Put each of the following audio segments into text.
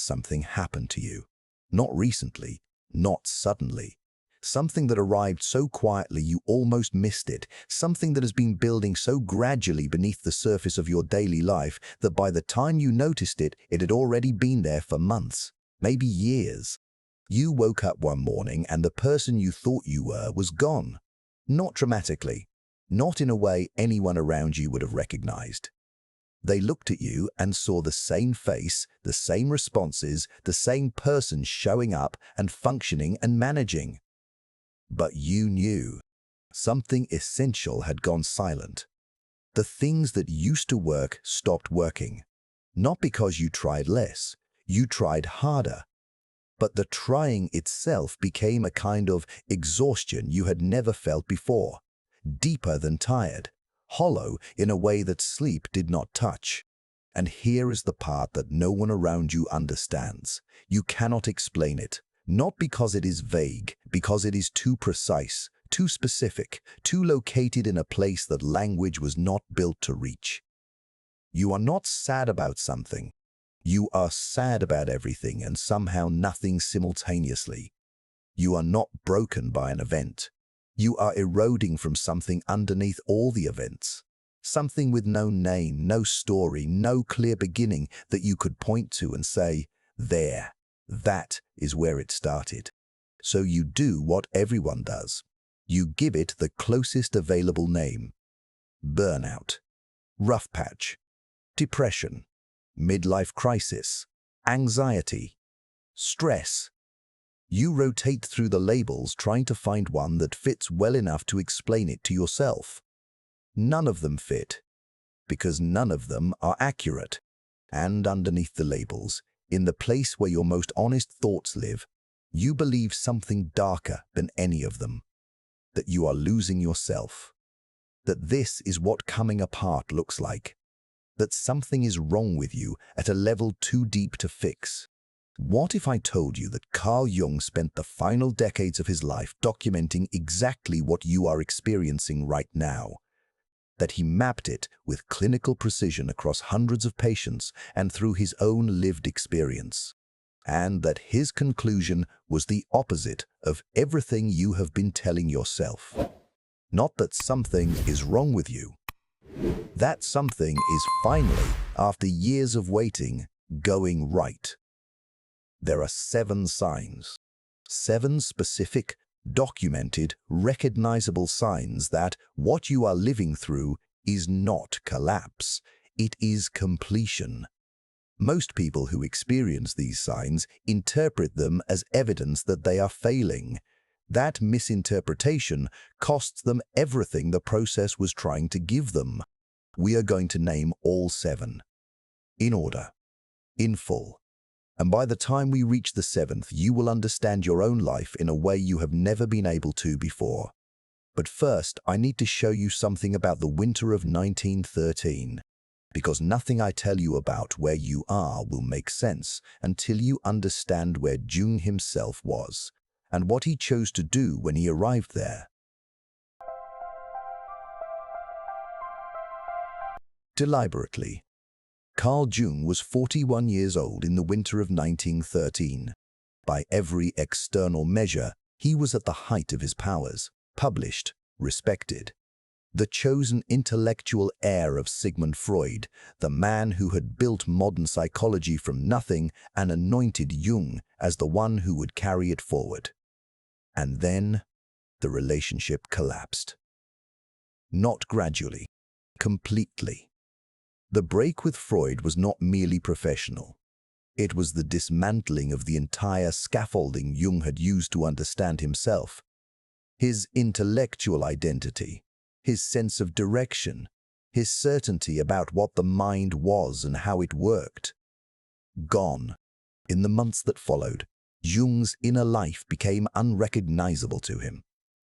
something happened to you. Not recently, not suddenly. Something that arrived so quietly you almost missed it. Something that has been building so gradually beneath the surface of your daily life that by the time you noticed it, it had already been there for months, maybe years. You woke up one morning and the person you thought you were was gone. Not dramatically, not in a way anyone around you would have recognized. They looked at you and saw the same face, the same responses, the same person showing up and functioning and managing. But you knew something essential had gone silent. The things that used to work stopped working. Not because you tried less, you tried harder. But the trying itself became a kind of exhaustion you had never felt before, deeper than tired, hollow in a way that sleep did not touch. And here is the part that no one around you understands. You cannot explain it, not because it is vague, because it is too precise, too specific, too located in a place that language was not built to reach. You are not sad about something. You are sad about everything and somehow nothing simultaneously. You are not broken by an event. You are eroding from something underneath all the events. Something with no name, no story, no clear beginning that you could point to and say, there, that is where it started. So you do what everyone does. You give it the closest available name. Burnout, rough patch, depression, midlife crisis, anxiety, stress. You rotate through the labels trying to find one that fits well enough to explain it to yourself. None of them fit, because none of them are accurate. And underneath the labels, in the place where your most honest thoughts live, you believe something darker than any of them. That you are losing yourself. That this is what coming apart looks like. That something is wrong with you at a level too deep to fix. What if I told you that Carl Jung spent the final decades of his life documenting exactly what you are experiencing right now? That he mapped it with clinical precision across hundreds of patients and through his own lived experience. And that his conclusion was the opposite of everything you have been telling yourself. Not that something is wrong with you. That something is finally, after years of waiting, going right. There are 7 signs. 7 specific, documented, recognizable signs that what you are living through is not collapse. It is completion. Most people who experience these signs interpret them as evidence that they are failing. That misinterpretation costs them everything the process was trying to give them. We are going to name all 7. In order. In full. And by the time we reach the 7th, you will understand your own life in a way you have never been able to before. But first, I need to show you something about the winter of 1913. Because nothing I tell you about where you are will make sense until you understand where Jung himself was and what he chose to do when he arrived there. Deliberately. Carl Jung was 41 years old in the winter of 1913. By every external measure, he was at the height of his powers, published, respected. The chosen intellectual heir of Sigmund Freud, the man who had built modern psychology from nothing and anointed Jung as the one who would carry it forward. And then, the relationship collapsed. Not gradually, completely. The break with Freud was not merely professional. It was the dismantling of the entire scaffolding Jung had used to understand himself. His intellectual identity, his sense of direction, his certainty about what the mind was and how it worked. Gone. In the months that followed, Jung's inner life became unrecognizable to him.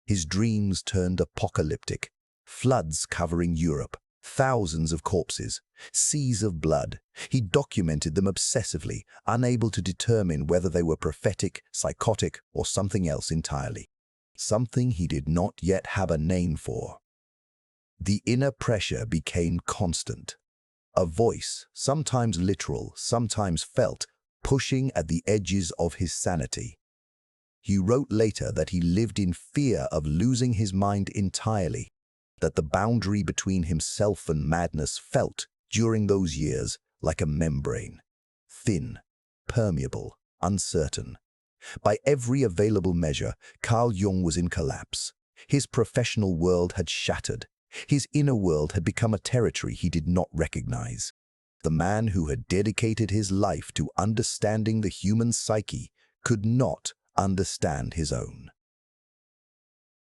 His dreams turned apocalyptic, floods covering Europe, thousands of corpses, seas of blood. He documented them obsessively, unable to determine whether they were prophetic, psychotic, or something else entirely. Something he did not yet have a name for. The inner pressure became constant. A voice, sometimes literal, sometimes felt, pushing at the edges of his sanity. He wrote later that he lived in fear of losing his mind entirely, that the boundary between himself and madness felt, during those years, like a membrane. Thin, permeable, uncertain. By every available measure, Carl Jung was in collapse. His professional world had shattered. His inner world had become a territory he did not recognize. The man who had dedicated his life to understanding the human psyche could not understand his own.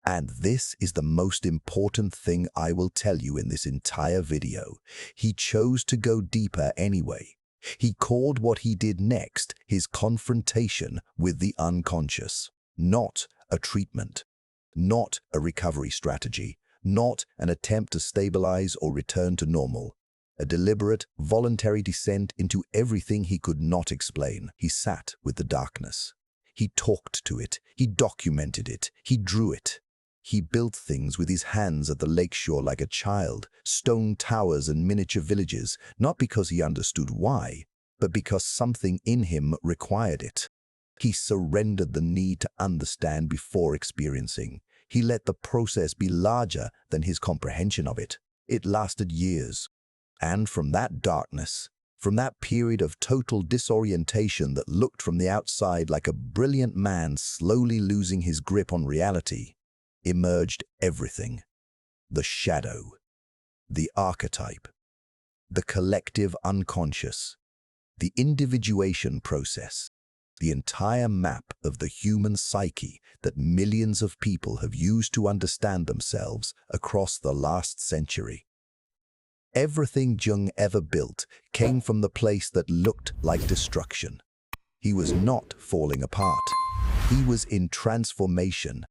And this is the most important thing I will tell you in this entire video. He chose to go deeper anyway. He called what he did next his confrontation with the unconscious. Not a treatment, not a recovery strategy, not an attempt to stabilize or return to normal. A deliberate, voluntary descent into everything he could not explain. He sat with the darkness. He talked to it. He documented it. He drew it. He built things with his hands at the lakeshore like a child, stone towers and miniature villages, not because he understood why, but because something in him required it. He surrendered the need to understand before experiencing. He let the process be larger than his comprehension of it. It lasted years. And from that darkness, from that period of total disorientation that looked from the outside like a brilliant man slowly losing his grip on reality, emerged everything. The shadow, the archetype, the collective unconscious, the individuation process, the entire map of the human psyche that millions of people have used to understand themselves across the last century. Everything Jung ever built came from the place that looked like destruction. He was not falling apart. He was in transformation.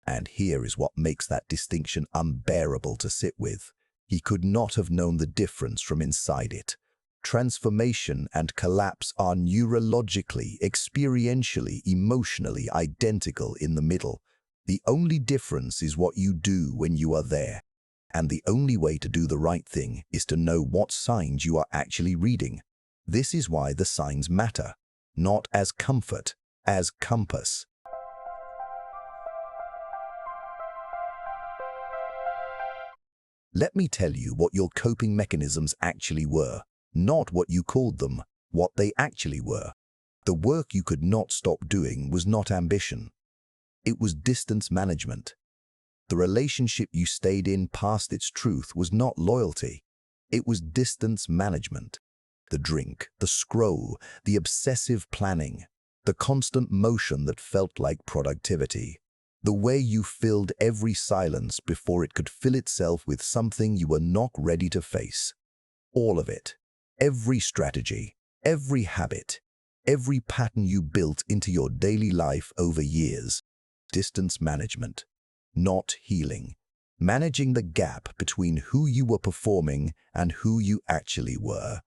And here is what makes that distinction unbearable to sit with. He could not have known the difference from inside it. Transformation and collapse are neurologically, experientially, emotionally identical in the middle. The only difference is what you do when you are there. And the only way to do the right thing is to know what signs you are actually reading. This is why the signs matter, not as comfort, as compass. Let me tell you what your coping mechanisms actually were, not what you called them, what they actually were. The work you could not stop doing was not ambition. It was distance management. The relationship you stayed in past its truth was not loyalty. It was distance management. The drink, the scroll, the obsessive planning, the constant motion that felt like productivity. The way you filled every silence before it could fill itself with something you were not ready to face. All of it. Every strategy, every habit, every pattern you built into your daily life over years. Distance management. Not healing. Managing the gap between who you were performing and who you actually were.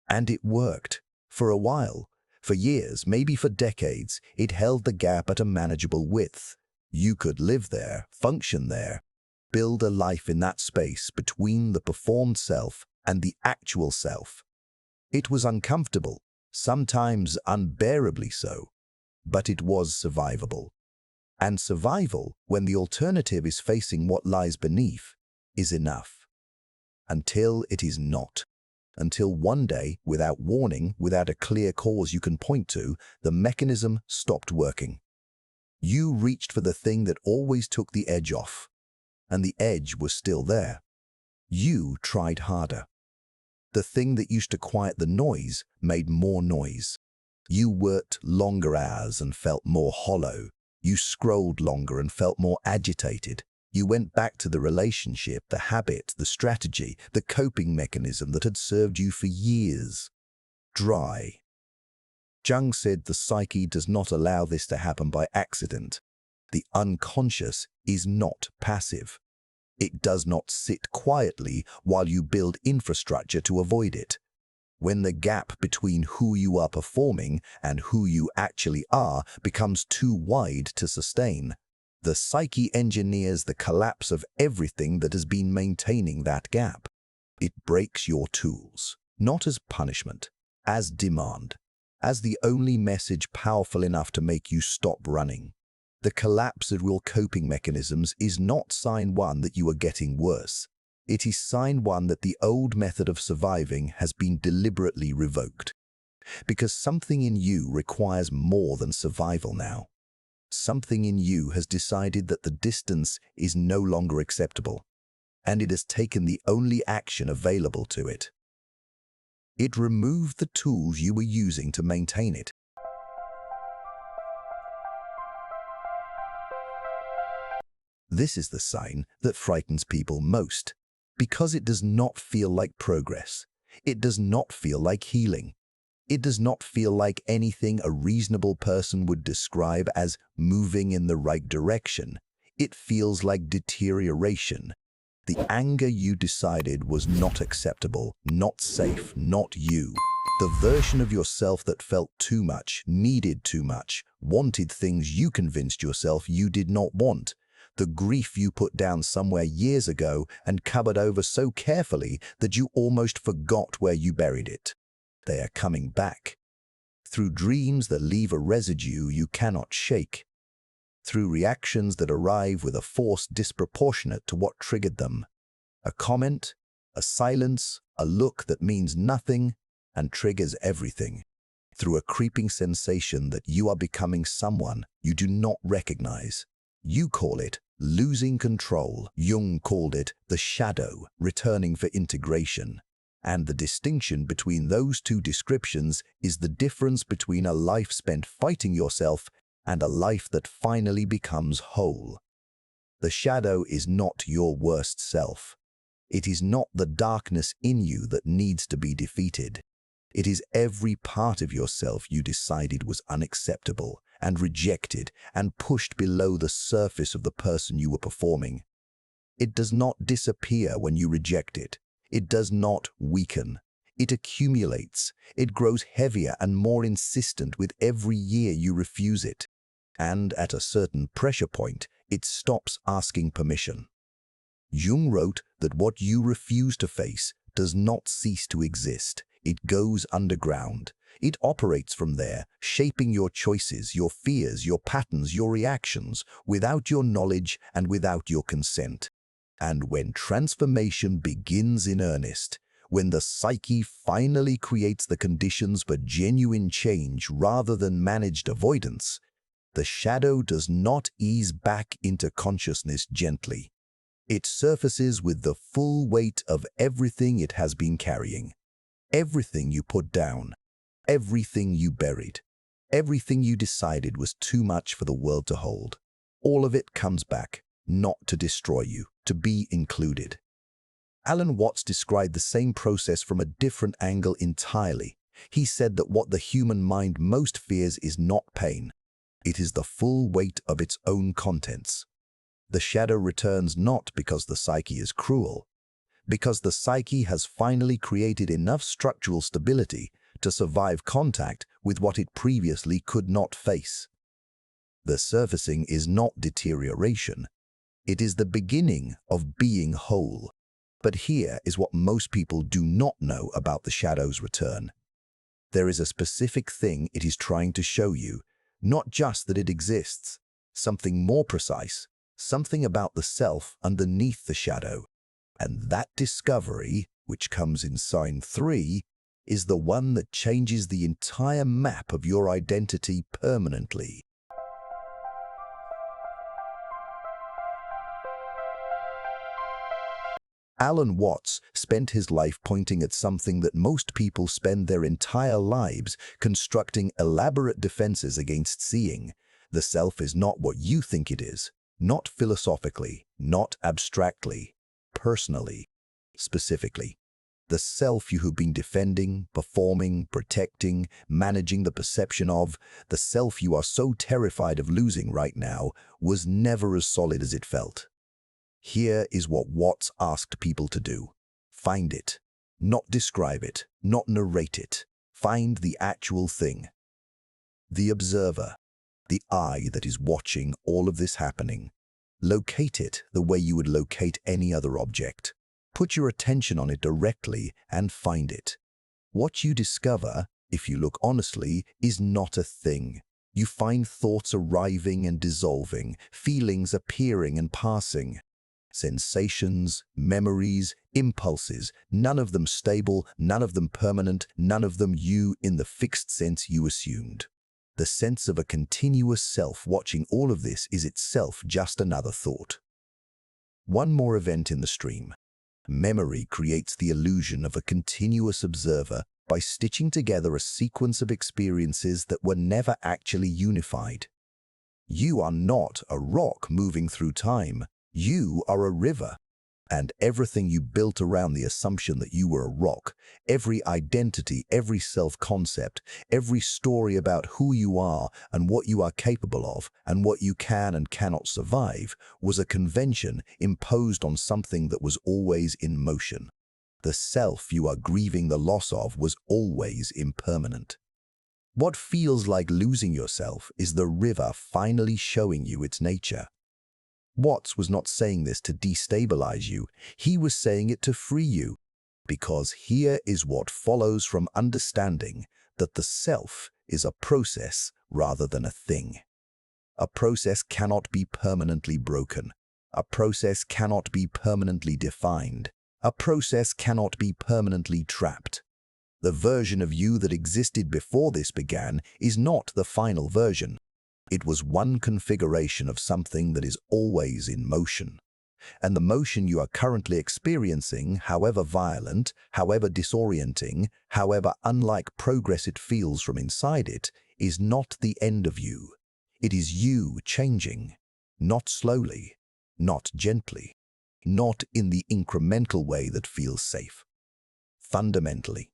And it worked. For a while. For years, maybe for decades, it held the gap at a manageable width. You could live there, function there, build a life in that space between the performed self and the actual self. It was uncomfortable, sometimes unbearably so, but it was survivable. And survival, when the alternative is facing what lies beneath, is enough. Until it is not. Until one day, without warning, without a clear cause you can point to, the mechanism stopped working. You reached for the thing that always took the edge off, and the edge was still there. You tried harder. The thing that used to quiet the noise made more noise. You worked longer hours and felt more hollow. You scrolled longer and felt more agitated. You went back to the relationship, the habit, the strategy, the coping mechanism that had served you for years. Dry. Jung said the psyche does not allow this to happen by accident. The unconscious is not passive. It does not sit quietly while you build infrastructure to avoid it. When the gap between who you are performing and who you actually are becomes too wide to sustain, the psyche engineers the collapse of everything that has been maintaining that gap. It breaks your tools, not as punishment, as demand, as the only message powerful enough to make you stop running. The collapse of your coping mechanisms is not sign one that you are getting worse. It is sign one that the old method of surviving has been deliberately revoked. Because something in you requires more than survival now. Something in you has decided that the distance is no longer acceptable, and it has taken the only action available to it. It removed the tools you were using to maintain it. This is the sign that frightens people most, because it does not feel like progress. It does not feel like healing. It does not feel like anything a reasonable person would describe as moving in the right direction. It feels like deterioration. The anger you decided was not acceptable, not safe, not you. The version of yourself that felt too much, needed too much, wanted things you convinced yourself you did not want. The grief you put down somewhere years ago and covered over so carefully that you almost forgot where you buried it. They are coming back. Through dreams that leave a residue you cannot shake. Through reactions that arrive with a force disproportionate to what triggered them. A comment, a silence, a look that means nothing and triggers everything. Through a creeping sensation that you are becoming someone you do not recognize. You call it losing control. Jung called it the shadow, returning for integration. And the distinction between those two descriptions is the difference between a life spent fighting yourself and a life that finally becomes whole. The shadow is not your worst self. It is not the darkness in you that needs to be defeated. It is every part of yourself you decided was unacceptable and rejected and pushed below the surface of the person you were performing. It does not disappear when you reject it. It does not weaken. It accumulates. It grows heavier and more insistent with every year you refuse it. And at a certain pressure point, it stops asking permission. Jung wrote that what you refuse to face does not cease to exist. It goes underground. It operates from there, shaping your choices, your fears, your patterns, your reactions, without your knowledge and without your consent. And when transformation begins in earnest, when the psyche finally creates the conditions for genuine change rather than managed avoidance, the shadow does not ease back into consciousness gently. It surfaces with the full weight of everything it has been carrying. Everything you put down, everything you buried, everything you decided was too much for the world to hold. All of it comes back, not to destroy you, to be included. Alan Watts described the same process from a different angle entirely. He said that what the human mind most fears is not pain. It is the full weight of its own contents. The shadow returns not because the psyche is cruel, because the psyche has finally created enough structural stability to survive contact with what it previously could not face. The surfacing is not deterioration. It is the beginning of being whole. But here is what most people do not know about the shadow's return. There is a specific thing it is trying to show you, not just that it exists, something more precise, something about the self underneath the shadow. And that discovery, which comes in sign 3, is the one that changes the entire map of your identity permanently. Alan Watts spent his life pointing at something that most people spend their entire lives constructing elaborate defenses against seeing. The self is not what you think it is, not philosophically, not abstractly, personally, specifically. The self you have been defending, performing, protecting, managing the perception of, the self you are so terrified of losing right now, was never as solid as it felt. Here is what Watts asked people to do. Find it. Not describe it, not narrate it. Find the actual thing. The observer, the eye that is watching all of this happening. Locate it the way you would locate any other object. Put your attention on it directly and find it. What you discover if you look honestly, is not a thing. You find thoughts arriving and dissolving, feelings appearing and passing. Sensations, memories, impulses, none of them stable, none of them permanent, none of them you in the fixed sense you assumed. The sense of a continuous self watching all of this is itself just another thought. One more event in the stream. Memory creates the illusion of a continuous observer by stitching together a sequence of experiences that were never actually unified. You are not a rock moving through time. You are a river. And everything you built around the assumption that you were a rock, every identity, every self-concept, every story about who you are and what you are capable of and what you can and cannot survive, was a convention imposed on something that was always in motion. The self you are grieving the loss of was always impermanent. What feels like losing yourself is the river finally showing you its nature. Watts was not saying this to destabilize you, he was saying it to free you, because here is what follows from understanding that the self is a process rather than a thing. A process cannot be permanently broken. A process cannot be permanently defined. A process cannot be permanently trapped. The version of you that existed before this began is not the final version. It was one configuration of something that is always in motion. And the motion you are currently experiencing, however violent, however disorienting, however unlike progress it feels from inside it, is not the end of you. It is you changing, not slowly, not gently, not in the incremental way that feels safe. Fundamentally,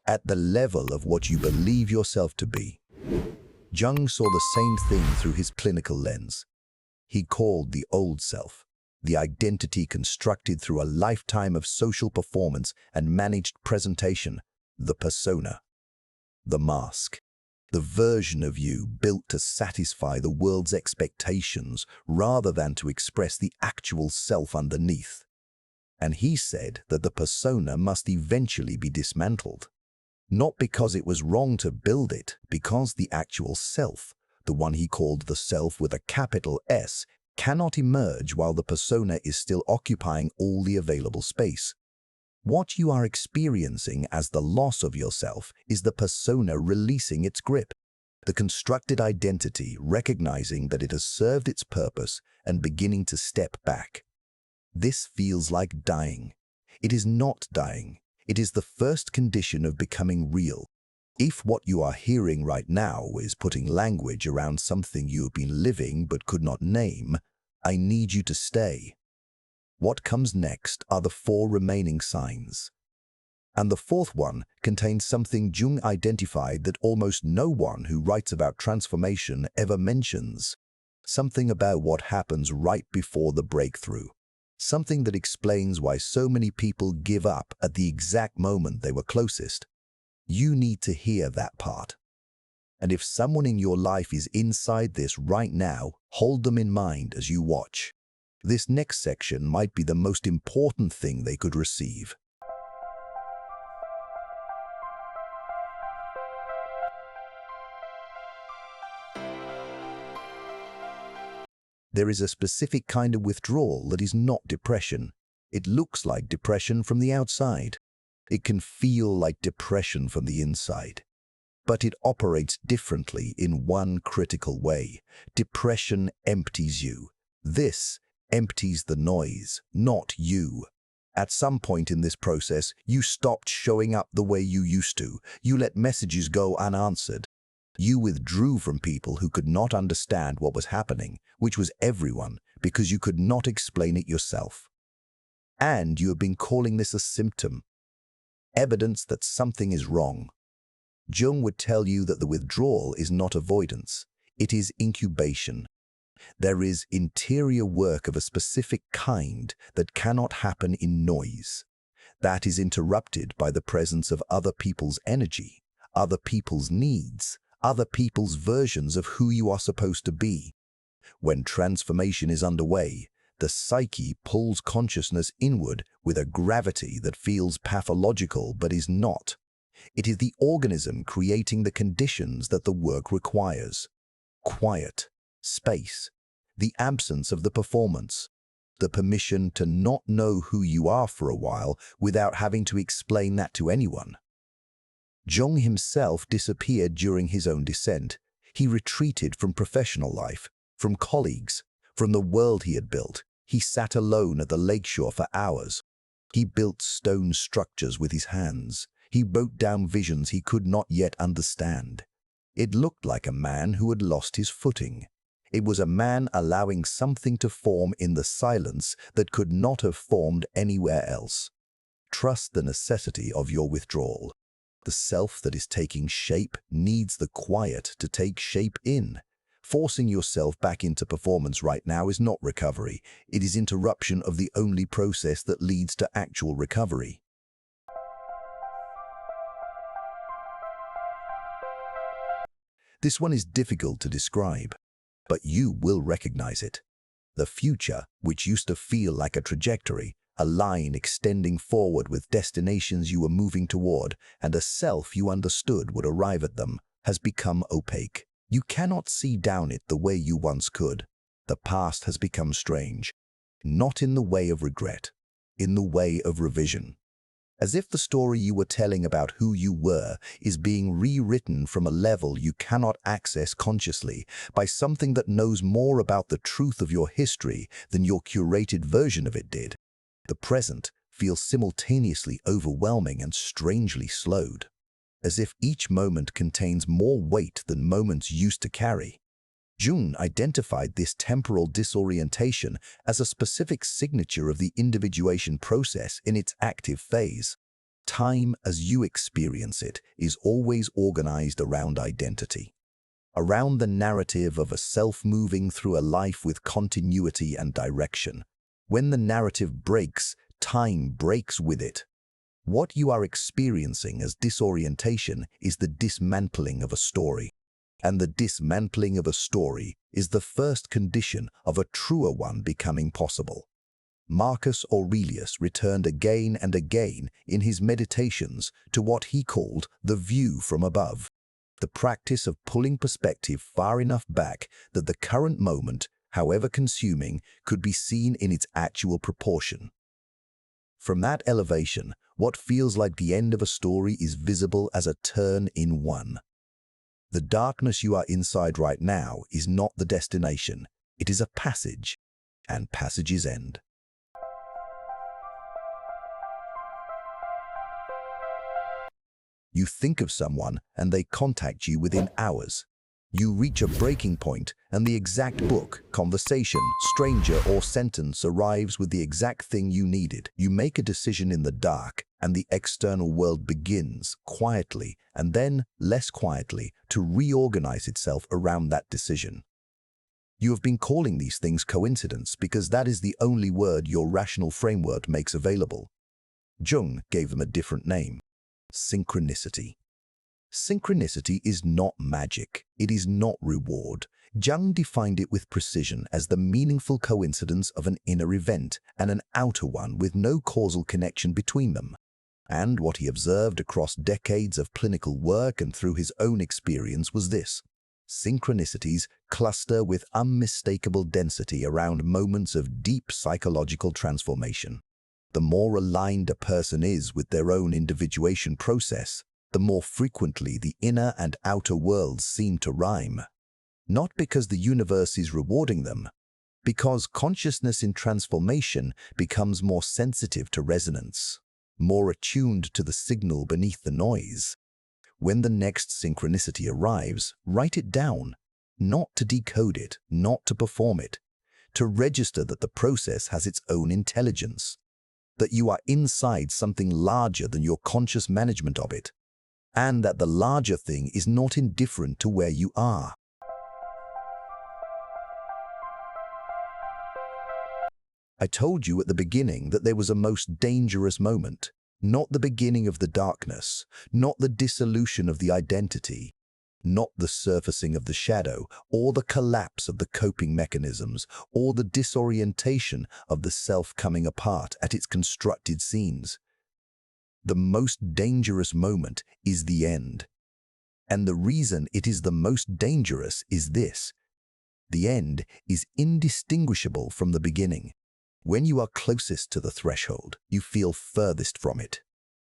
at the level of what you believe yourself to be. Jung saw the same thing through his clinical lens. He called the old self, the identity constructed through a lifetime of social performance and managed presentation, the persona, the mask, the version of you built to satisfy the world's expectations rather than to express the actual self underneath. And he said that the persona must eventually be dismantled. Not because it was wrong to build it, because the actual self, the one he called the self with a capital S, cannot emerge while the persona is still occupying all the available space. What you are experiencing as the loss of yourself is the persona releasing its grip, the constructed identity recognizing that it has served its purpose and beginning to step back. This feels like dying. It is not dying. It is the first condition of becoming real. If what you are hearing right now is putting language around something you have been living but could not name, I need you to stay. What comes next are the 4 remaining signs. And the 4th one contains something Jung identified that almost no one who writes about transformation ever mentions. Something about what happens right before the breakthrough. Something that explains why so many people give up at the exact moment they were closest. You need to hear that part. And if someone in your life is inside this right now, hold them in mind as you watch. This next section might be the most important thing they could receive. There is a specific kind of withdrawal that is not depression. It looks like depression from the outside. It can feel like depression from the inside. But it operates differently in one critical way. Depression empties you. This empties the noise, not you. At some point in this process, you stopped showing up the way you used to. You let messages go unanswered. You withdrew from people who could not understand what was happening, which was everyone, because you could not explain it yourself. And you have been calling this a symptom, evidence that something is wrong. Jung would tell you that the withdrawal is not avoidance, it is incubation. There is interior work of a specific kind that cannot happen in noise. That is interrupted by the presence of other people's energy, other people's needs, other people's versions of who you are supposed to be. When transformation is underway, the psyche pulls consciousness inward with a gravity that feels pathological but is not. It is the organism creating the conditions that the work requires. Quiet, space, the absence of the performance, the permission to not know who you are for a while without having to explain that to anyone. Jung himself disappeared during his own descent. He retreated from professional life, from colleagues, from the world he had built. He sat alone at the lakeshore for hours. He built stone structures with his hands. He wrote down visions he could not yet understand. It looked like a man who had lost his footing. It was a man allowing something to form in the silence that could not have formed anywhere else. Trust the necessity of your withdrawal. The self that is taking shape needs the quiet to take shape in. Forcing yourself back into performance right now is not recovery. It is interruption of the only process that leads to actual recovery. This one is difficult to describe, but you will recognize it. The future, which used to feel like a trajectory, a line extending forward with destinations you were moving toward, and a self you understood would arrive at them, has become opaque. You cannot see down it the way you once could. The past has become strange, not in the way of regret, in the way of revision. As if the story you were telling about who you were is being rewritten from a level you cannot access consciously by something that knows more about the truth of your history than your curated version of it did. The present feels simultaneously overwhelming and strangely slowed, as if each moment contains more weight than moments used to carry. Jung identified this temporal disorientation as a specific signature of the individuation process in its active phase. Time, as you experience it, is always organized around identity, around the narrative of a self moving through a life with continuity and direction. When the narrative breaks, time breaks with it. What you are experiencing as disorientation is the dismantling of a story. And the dismantling of a story is the first condition of a truer one becoming possible. Marcus Aurelius returned again and again in his meditations to what he called the view from above, the practice of pulling perspective far enough back that the current moment, however consuming, could be seen in its actual proportion. From that elevation, what feels like the end of a story is visible as a turn in one. The darkness you are inside right now is not the destination. It is a passage, and passages end. You think of someone and they contact you within hours. You reach a breaking point and the exact book, conversation, stranger, or sentence arrives with the exact thing you needed. You make a decision in the dark and the external world begins, quietly and then less quietly, to reorganize itself around that decision. You have been calling these things coincidence because that is the only word your rational framework makes available. Jung gave them a different name: synchronicity. Synchronicity is not magic. It is not reward. Jung defined it with precision as the meaningful coincidence of an inner event and an outer one with no causal connection between them. And what he observed across decades of clinical work and through his own experience was this: synchronicities cluster with unmistakable density around moments of deep psychological transformation. The more aligned a person is with their own individuation process, the more frequently the inner and outer worlds seem to rhyme. Not because the universe is rewarding them, because consciousness in transformation becomes more sensitive to resonance, more attuned to the signal beneath the noise. When the next synchronicity arrives, write it down, not to decode it, not to perform it, to register that the process has its own intelligence, that you are inside something larger than your conscious management of it, and that the larger thing is not indifferent to where you are. I told you at the beginning that there was a most dangerous moment, not the beginning of the darkness, not the dissolution of the identity, not the surfacing of the shadow, or the collapse of the coping mechanisms, or the disorientation of the self coming apart at its constructed seams. The most dangerous moment is the end. And the reason it is the most dangerous is this. The end is indistinguishable from the beginning. When you are closest to the threshold, you feel furthest from it.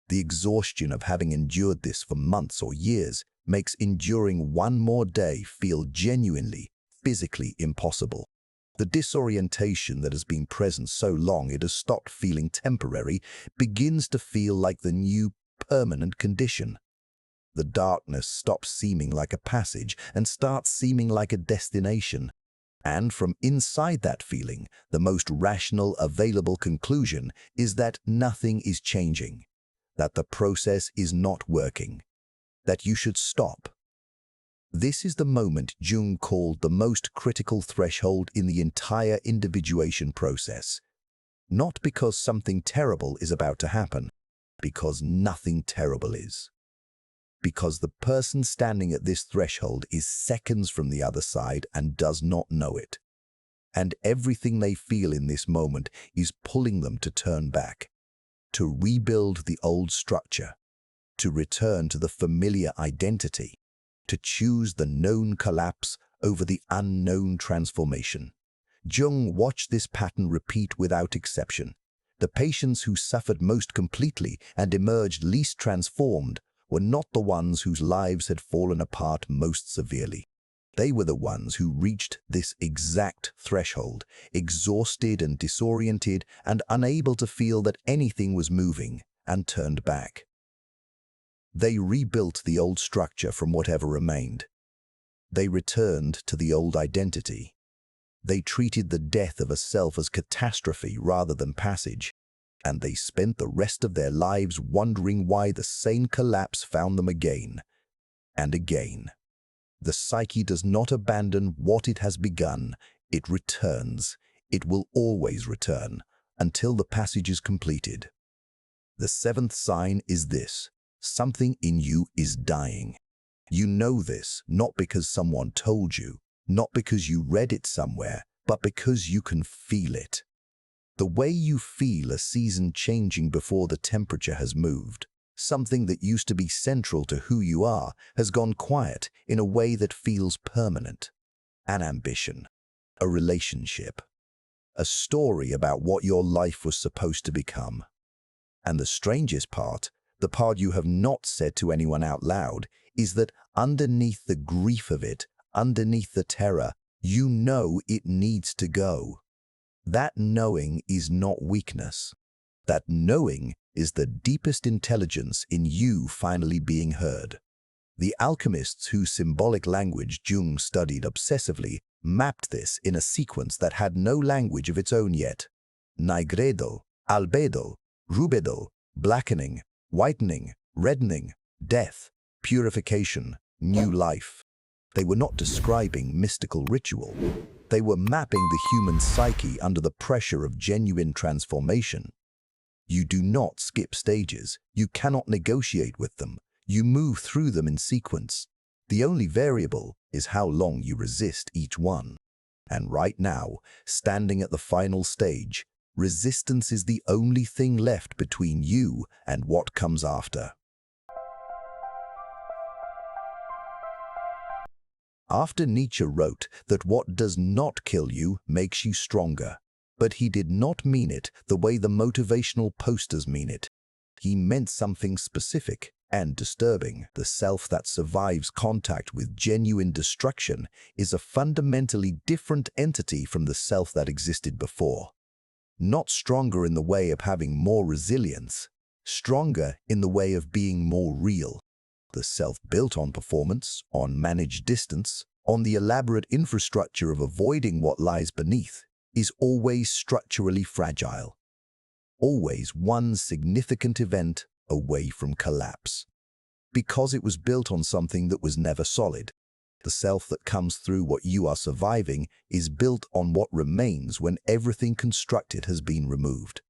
The exhaustion of having endured this for months or years makes enduring one more day feel genuinely, physically impossible. The disorientation that has been present so long it has stopped feeling temporary begins to feel like the new permanent condition. The darkness stops seeming like a passage and starts seeming like a destination. And from inside that feeling, the most rational available conclusion is that nothing is changing, that the process is not working, that you should stop. This is the moment Jung called the most critical threshold in the entire individuation process. Not because something terrible is about to happen, because nothing terrible is. Because the person standing at this threshold is seconds from the other side and does not know it. And everything they feel in this moment is pulling them to turn back, to rebuild the old structure, to return to the familiar identity, to choose the known collapse over the unknown transformation. Jung watched this pattern repeat without exception. The patients who suffered most completely and emerged least transformed were not the ones whose lives had fallen apart most severely. They were the ones who reached this exact threshold, exhausted and disoriented and unable to feel that anything was moving, and turned back. They rebuilt the old structure from whatever remained. They returned to the old identity. They treated the death of a self as catastrophe rather than passage, and they spent the rest of their lives wondering why the same collapse found them again and again. The psyche does not abandon what it has begun. It returns. It will always return until the passage is completed. The seventh sign is this. Something in you is dying. You know this not because someone told you, not because you read it somewhere, but because you can feel it. The way you feel a season changing before the temperature has moved. Something that used to be central to who you are has gone quiet in a way that feels permanent. An ambition, a relationship, a story about what your life was supposed to become. And the strangest part, the part you have not said to anyone out loud, is that underneath the grief of it, underneath the terror, you know it needs to go. That knowing is not weakness. That knowing is the deepest intelligence in you finally being heard. The alchemists whose symbolic language Jung studied obsessively mapped this in a sequence that had no language of its own yet. Nigredo, albedo, rubedo, blackening, whitening, reddening, death, purification, new life. They were not describing mystical ritual. They were mapping the human psyche under the pressure of genuine transformation. You do not skip stages. You cannot negotiate with them. You move through them in sequence. The only variable is how long you resist each one. And right now, standing at the final stage, resistance is the only thing left between you and what comes after. After Nietzsche wrote that what does not kill you makes you stronger, but he did not mean it the way the motivational posters mean it. He meant something specific and disturbing. The self that survives contact with genuine destruction is a fundamentally different entity from the self that existed before. Not stronger in the way of having more resilience, stronger in the way of being more real. The self built on performance, on managed distance, on the elaborate infrastructure of avoiding what lies beneath, is always structurally fragile. Always one significant event away from collapse. Because it was built on something that was never solid. The self that comes through what you are surviving is built on what remains when everything constructed has been removed.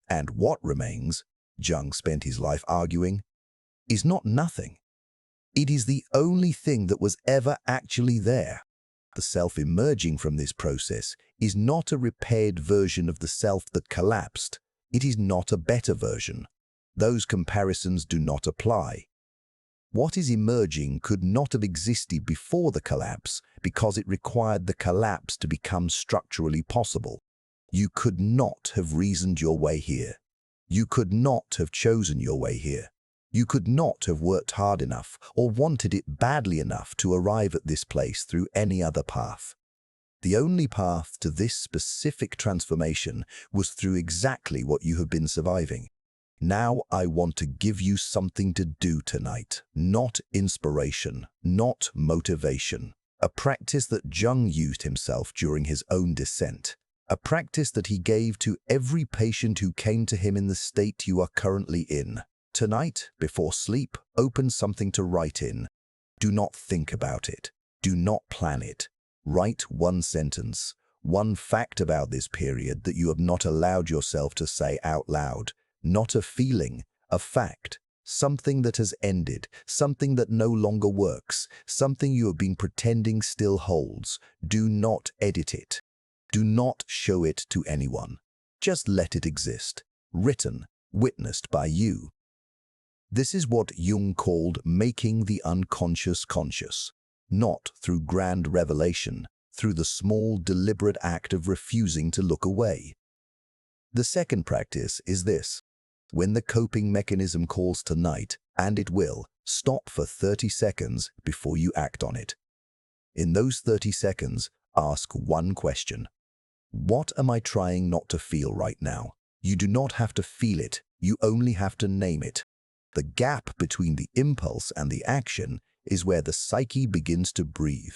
And what remains, Jung spent his life arguing, is not nothing. It is the only thing that was ever actually there. The self emerging from this process is not a repaired version of the self that collapsed. It is not a better version. Those comparisons do not apply. What is emerging could not have existed before the collapse because it required the collapse to become structurally possible. You could not have reasoned your way here. You could not have chosen your way here. You could not have worked hard enough or wanted it badly enough to arrive at this place through any other path. The only path to this specific transformation was through exactly what you have been surviving. Now I want to give you something to do tonight, not inspiration, not motivation. A practice that Jung used himself during his own descent. A practice that he gave to every patient who came to him in the state you are currently in. Tonight, before sleep, open something to write in. Do not think about it. Do not plan it. Write one sentence, one fact about this period that you have not allowed yourself to say out loud. Not a feeling, a fact. Something that has ended, something that no longer works, something you have been pretending still holds. Do not edit it. Do not show it to anyone. Just let it exist. Written, witnessed by you. This is what Jung called making the unconscious conscious. Not through grand revelation, through the small, deliberate act of refusing to look away. The second practice is this. When the coping mechanism calls tonight, and it will, stop for 30 seconds before you act on it. In those 30 seconds, ask one question. What am I trying not to feel right now? You do not have to feel it, you only have to name it. The gap between the impulse and the action is where the psyche begins to breathe,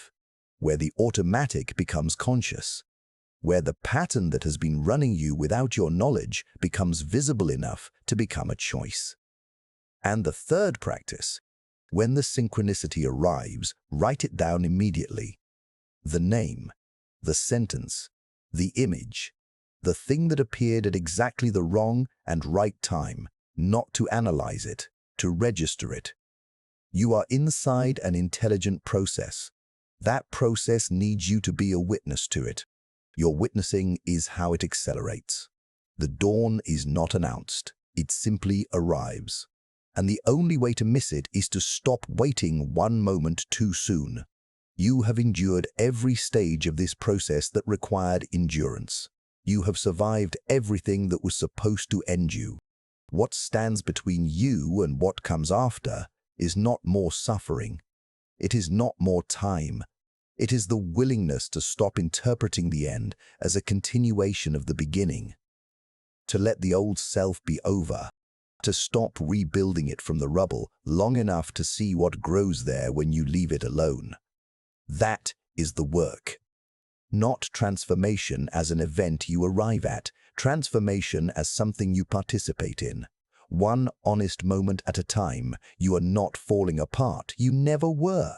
where the automatic becomes conscious, where the pattern that has been running you without your knowledge becomes visible enough to become a choice. And the third practice, when the synchronicity arrives, write it down immediately. The name, the sentence, the image, the thing that appeared at exactly the wrong and right time, not to analyze it, to register it. You are inside an intelligent process. That process needs you to be a witness to it. Your witnessing is how it accelerates. The dawn is not announced, it simply arrives. And the only way to miss it is to stop waiting one moment too soon. You have endured every stage of this process that required endurance. You have survived everything that was supposed to end you. What stands between you and what comes after is not more suffering. It is not more time. It is the willingness to stop interpreting the end as a continuation of the beginning. To let the old self be over. To stop rebuilding it from the rubble long enough to see what grows there when you leave it alone. That is the work. Not transformation as an event you arrive at, transformation as something you participate in. One honest moment at a time. You are not falling apart. You never were.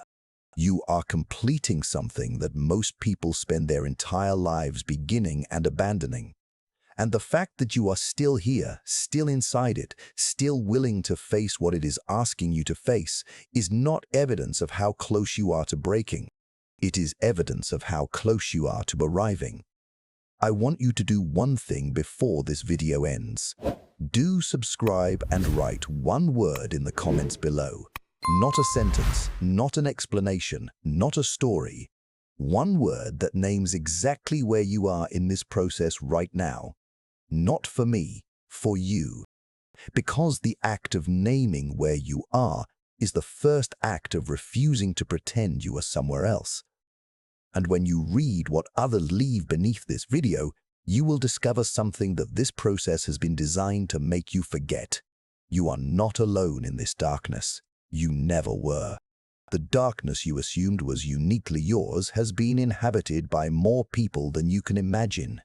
You are completing something that most people spend their entire lives beginning and abandoning. And the fact that you are still here, still inside it, still willing to face what it is asking you to face, is not evidence of how close you are to breaking. It is evidence of how close you are to arriving. I want you to do one thing before this video ends. Do subscribe and write one word in the comments below. Not a sentence, not an explanation, not a story. One word that names exactly where you are in this process right now. Not for me, for you. Because the act of naming where you are is the first act of refusing to pretend you are somewhere else. And when you read what others leave beneath this video, you will discover something that this process has been designed to make you forget. You are not alone in this darkness. You never were. The darkness you assumed was uniquely yours has been inhabited by more people than you can imagine.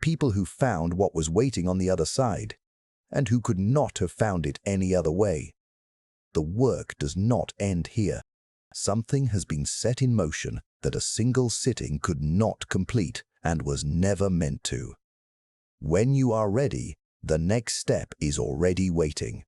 People who found what was waiting on the other side, and who could not have found it any other way. The work does not end here. Something has been set in motion that a single sitting could not complete and was never meant to. When you are ready, the next step is already waiting.